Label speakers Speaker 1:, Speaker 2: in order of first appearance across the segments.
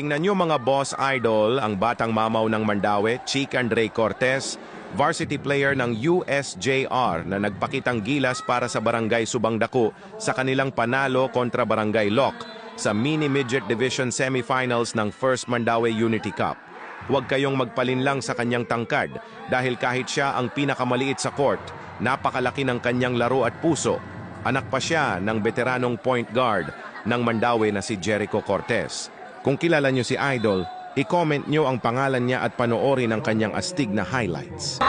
Speaker 1: Tingnan nyo mga boss idol, ang batang mamaw ng Mandaue, Chick Andre Cortez, varsity player ng USJR na nagpakitang gilas para sa Barangay Subangdako sa kanilang panalo kontra Barangay Loc sa Mini Midget Division Semifinals ng First Mandaue Unity Cup. Huwag kayong magpalinlang sa kanyang tangkad dahil kahit siya ang pinakamaliit sa court, napakalaki ng kanyang laro at puso. Anak pa siya ng veteranong point guard ng Mandaue na si Jericho Cortez. Kung kilala nyo si Idol, i-comment nyo ang pangalan niya at panoorin ang kanyang astig na highlights.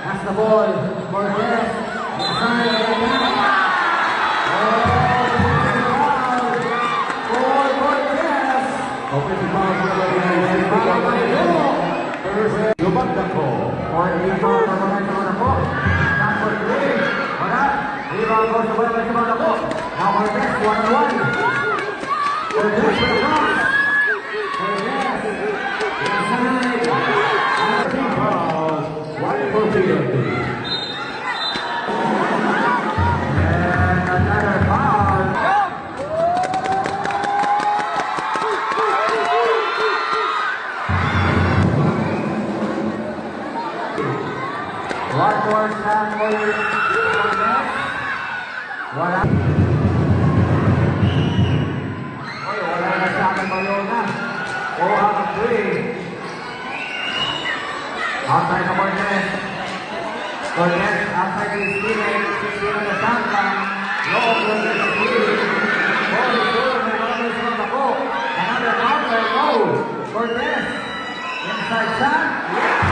Speaker 2: That's the ball. Cortez. Open foul Subangdako. For rebound for Barangay Subangdako. Shot for three. Wala. Rebound for Barangay Subangdako. Now Cortez, 1-on-1. Cortez with the cross. Cortez. Inside. One for PLP. And another foul. One more shot for Cortez. Wala. Wala na sa akin Bayona. 4 out of 3. Outside the Cortez. Cortez outside his teammate. 16 on the sound line. Low Cortez is leading. Ball is good. Another from the ball. Another counter. Low. Cortez. Inside shot. Yes.